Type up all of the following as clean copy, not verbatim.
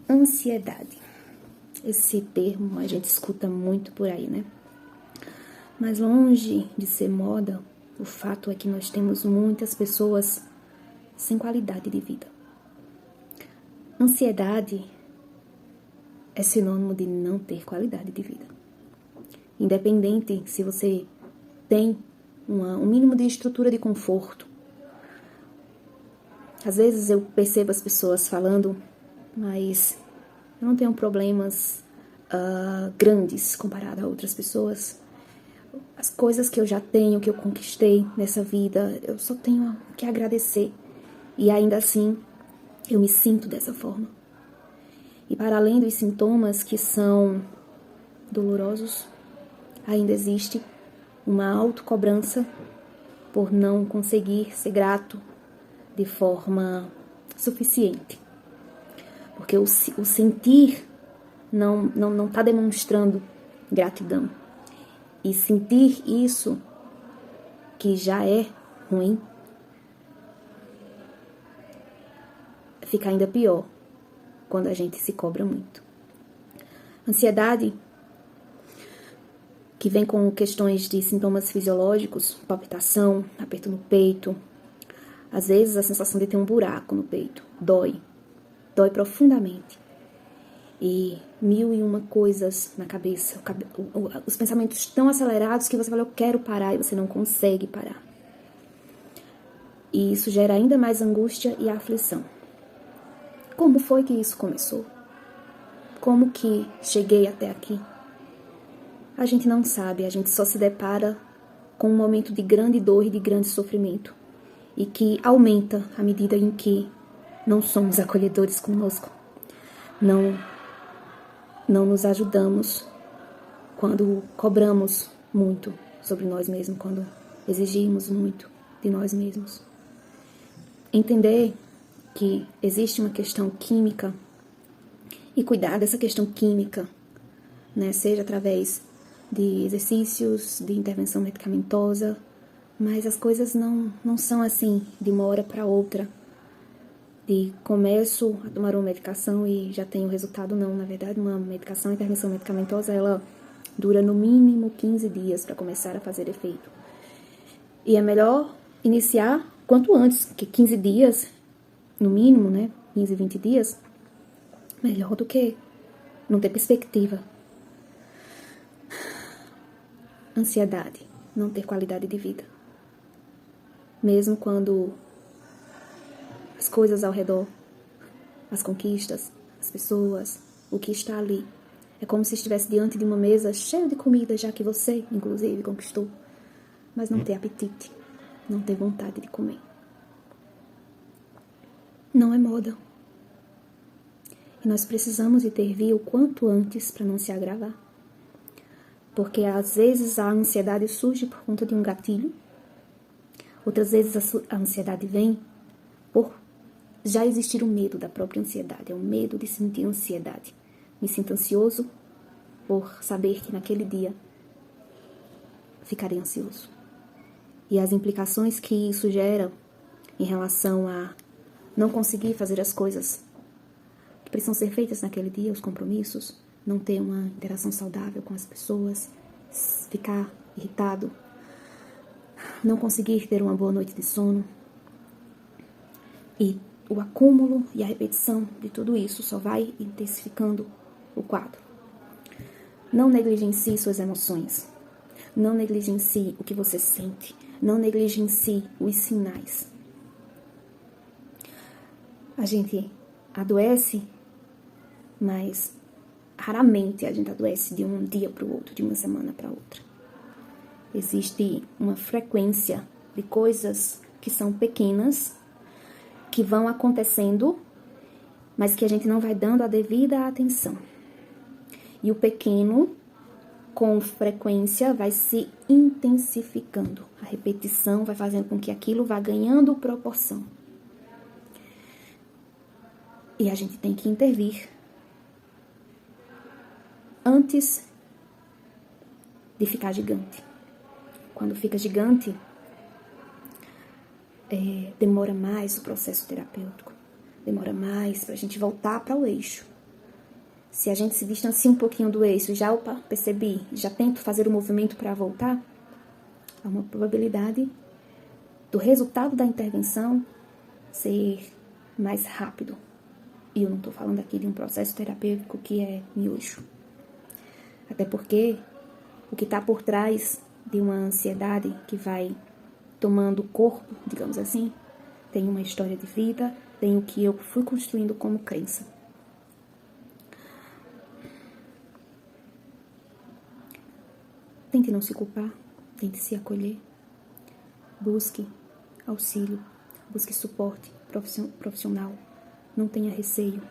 Ansiedade. Esse termo a gente escuta muito por aí, né? Mas longe de ser moda, o fato é que nós temos muitas pessoas sem qualidade de vida. Ansiedade é sinônimo de não ter qualidade de vida. Independente se você tem um mínimo de estrutura de conforto. Às vezes eu percebo as pessoas falando, mas eu não tenho problemas grandes comparado a outras pessoas. As coisas que eu já tenho, que eu conquistei nessa vida, eu só tenho que agradecer. E ainda assim, eu me sinto dessa forma. E para além dos sintomas que são dolorosos, ainda existe uma autocobrança por não conseguir ser grato de forma suficiente. Porque o sentir não está demonstrando gratidão. E sentir isso, que já é ruim, fica ainda pior quando a gente se cobra muito. Ansiedade, que vem com questões de sintomas fisiológicos, palpitação, aperto no peito, às vezes a sensação de ter um buraco no peito, dói profundamente. E 1001 coisas na cabeça, os pensamentos tão acelerados que você fala, eu quero parar, e você não consegue parar. E isso gera ainda mais angústia e aflição. Como foi que isso começou? Como que cheguei até aqui? A gente não sabe, a gente só se depara com um momento de grande dor e de grande sofrimento, e que aumenta à medida em que não somos acolhedores conosco. Não nos ajudamos quando cobramos muito sobre nós mesmos, quando exigimos muito de nós mesmos. Entender que existe uma questão química e cuidar dessa questão química, né, seja através de exercícios, de intervenção medicamentosa, mas as coisas não são assim de uma hora para outra. De começo a tomar uma medicação e já tenho resultado, não. Na verdade, uma medicação, intervenção medicamentosa, ela dura no mínimo 15 dias para começar a fazer efeito. E é melhor iniciar quanto antes, que 15 dias, no mínimo, né? 15, 20 dias, melhor do que não ter perspectiva. Ansiedade, não ter qualidade de vida. Mesmo quando as coisas ao redor, as conquistas, as pessoas, o que está ali, é como se estivesse diante de uma mesa cheia de comida, já que você, inclusive, conquistou, mas não ter apetite, não ter vontade de comer. Não é moda. E nós precisamos intervir o quanto antes para não se agravar. Porque às vezes a ansiedade surge por conta de um gatilho, outras vezes a ansiedade vem por já existir o medo da própria ansiedade, é o medo de sentir ansiedade. Me sinto ansioso por saber que naquele dia ficarei ansioso. E as implicações que isso gera em relação a não conseguir fazer as coisas que precisam ser feitas naquele dia, os compromissos, não ter uma interação saudável com as pessoas, ficar irritado, não conseguir ter uma boa noite de sono. E o acúmulo e a repetição de tudo isso só vai intensificando o quadro. Não negligencie suas emoções. Não negligencie o que você sente. Não negligencie os sinais. A gente adoece, mas raramente a gente adoece de um dia para o outro, de uma semana para outra. Existe uma frequência de coisas que são pequenas, que vão acontecendo, mas que a gente não vai dando a devida atenção. E o pequeno, com frequência, vai se intensificando. A repetição vai fazendo com que aquilo vá ganhando proporção. E a gente tem que intervir antes de ficar gigante. Quando fica gigante, demora mais o processo terapêutico, demora mais para a gente voltar para o eixo. Se a gente se distancia um pouquinho do eixo, já opa, percebi, já tento fazer o movimento para voltar, há uma probabilidade do resultado da intervenção ser mais rápido. E eu não estou falando aqui de um processo terapêutico que é miojo. Até porque o que está por trás de uma ansiedade que vai tomando corpo, digamos assim, tem uma história de vida, tem o que eu fui construindo como crença. Tente não se culpar, tente se acolher, busque auxílio, busque suporte profissional, não tenha receio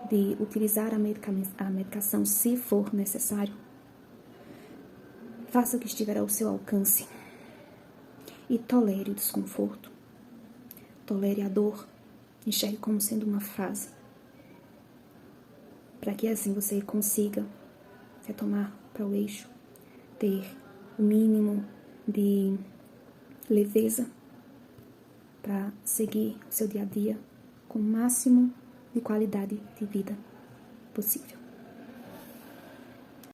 de utilizar a medicação se for necessário. Faça o que estiver ao seu alcance e tolere o desconforto, tolere a dor, enxergue como sendo uma fase, para que assim você consiga retomar para o eixo, ter o mínimo de leveza para seguir o seu dia a dia com o máximo de qualidade de vida possível.